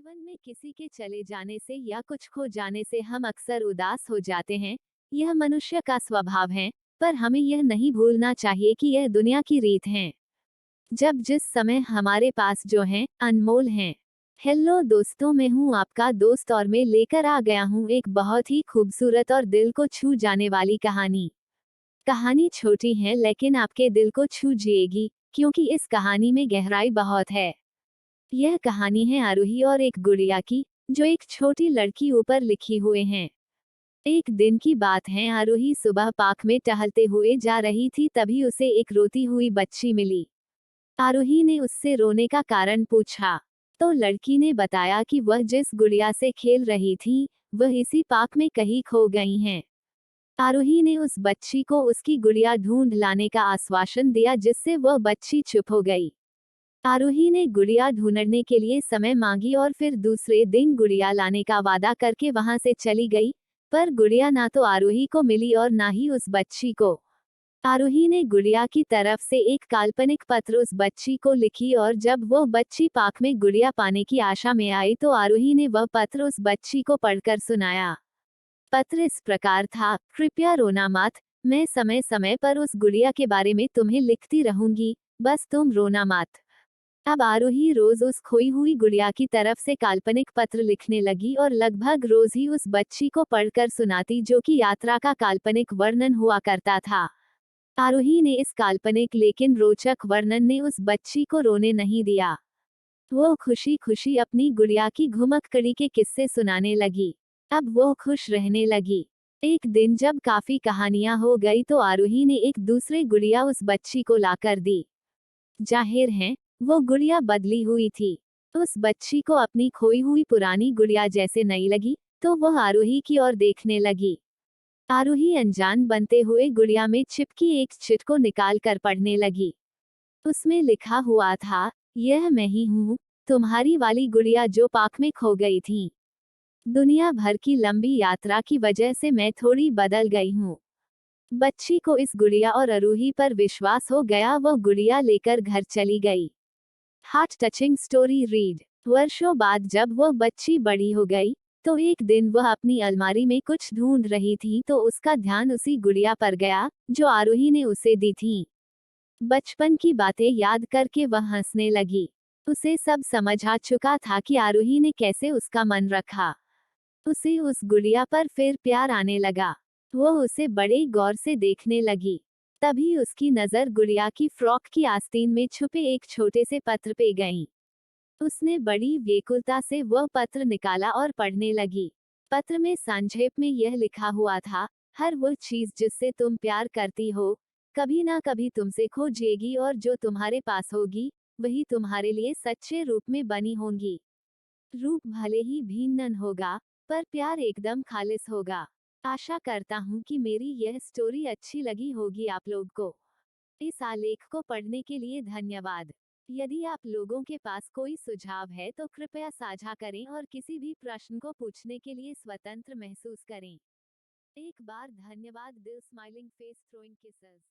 जीवन में किसी के चले जाने से या कुछ खो जाने से हम अक्सर उदास हो जाते हैं। यह मनुष्य का स्वभाव है। पर हमें यह नहीं भूलना चाहिए कि यह दुनिया की रीत है। जब जिस समय हमारे पास जो है अनमोल हैं। हेलो दोस्तों, मैं हूँ आपका दोस्त और मैं लेकर आ गया हूँ एक बहुत ही खूबसूरत और दिल को छू जाने वाली कहानी। कहानी छोटी है लेकिन आपके दिल को छू जाएगी, क्योंकि इस कहानी में गहराई बहुत है। यह कहानी है आरूही और एक गुड़िया की, जो एक छोटी लड़की ऊपर लिखी हुए हैं। एक दिन की बात है, आरूही सुबह पार्क में टहलते हुए जा रही थी, तभी उसे एक रोती हुई बच्ची मिली। आरूही ने उससे रोने का कारण पूछा, तो लड़की ने बताया कि वह जिस गुड़िया से खेल रही थी, वह इसी पार्क में कहीं खो गई हैं। आरूही ने उस बच्ची को उसकी गुड़िया ढूंढ लाने का आश्वासन दिया, जिससे वह बच्ची चुप हो गई। आरूही ने गुड़िया ढूंढने के लिए समय मांगी और फिर दूसरे दिन गुड़िया लाने का वादा करके वहां से चली गई। पर गुड़िया ना तो आरूही को मिली और ना ही उस बच्ची को। आरूही ने गुड़िया की तरफ से एक काल्पनिक पत्र उस बच्ची को लिखी, और जब वो बच्ची पार्क में गुड़िया पाने की आशा में आई तो आरूही ने वह पत्र उस बच्ची को पढ़कर सुनाया। पत्र इस प्रकार था, कृपया रोना मत, मैं समय समय पर उस गुड़िया के बारे में तुम्हें लिखती रहूंगी, बस तुम रोना मत। अब आरूही रोज उस खोई हुई गुड़िया की तरफ से काल्पनिक पत्र लिखने लगी और लगभग रोज ही उस बच्ची को पढ़कर सुनाती, जो कि यात्रा का काल्पनिक वर्णन हुआ करता था। आरूही ने इस काल्पनिक लेकिन रोचक वर्णन ने उस बच्ची को रोने नहीं दिया। वो खुशी खुशी अपनी गुड़िया की घुमक्कड़ी के किस्से सुनाने लगी। अब वो खुश रहने लगी। एक दिन जब काफी कहानियां हो गई तो आरूही ने एक दूसरे गुड़िया उस बच्ची को लाकर दी। जाहिर है, वो गुड़िया बदली हुई थी। उस बच्ची को अपनी खोई हुई पुरानी गुड़िया जैसे नहीं लगी, तो वह आरूही की ओर देखने लगी। आरूही अनजान बनते हुए गुड़िया में चिपकी एक चिट को निकाल कर पढ़ने लगी। उसमें लिखा हुआ था, यह मैं ही हूँ, तुम्हारी वाली गुड़िया जो पार्क में खो गई थी। दुनिया भर की लंबी यात्रा की वजह से मैं थोड़ी बदल गई हूँ। बच्ची को इस गुड़िया और आरूही पर विश्वास हो गया, वह गुड़िया लेकर घर चली गई। Heart touching story read. वर्षों बाद जब वह बच्ची बड़ी हो गई, तो एक दिन वह अपनी अलमारी में कुछ ढूंढ रही थी तो उसका ध्यान उसी गुड़िया पर गया, जो आरूही ने उसे दी थी। बचपन की बातें याद करके वह हंसने लगी। उसे सब समझ आ चुका था कि आरूही ने कैसे उसका मन रखा। उसे उस गुड़िया पर फिर प्यार आने लगा। वह उसे बड़े गौर से देखने लगी। तभी उसकी नजर गुड़िया की फ्रॉक की आस्तीन में छुपे एक छोटे से पत्र पे गई। उसने बड़ी व्याकुलता से वह पत्र निकाला और पढ़ने लगी। पत्र में संक्षेप में यह लिखा हुआ था, हर वो चीज जिससे तुम प्यार करती हो, कभी ना कभी तुमसे खो जाएगी, और जो तुम्हारे पास होगी, वही तुम्हारे लिए सच्चे रूप में बनी होंगी। रूप भले ही भिन्न होगा, पर प्यार एकदम खालिस होगा। आशा करता हूँ कि मेरी यह स्टोरी अच्छी लगी होगी आप लोग को। इस आलेख को पढ़ने के लिए धन्यवाद। यदि आप लोगों के पास कोई सुझाव है तो कृपया साझा करें और किसी भी प्रश्न को पूछने के लिए स्वतंत्र महसूस करें। एक बार धन्यवाद। दिल स्माइलिंग फेस थ्रोइंग किसेस।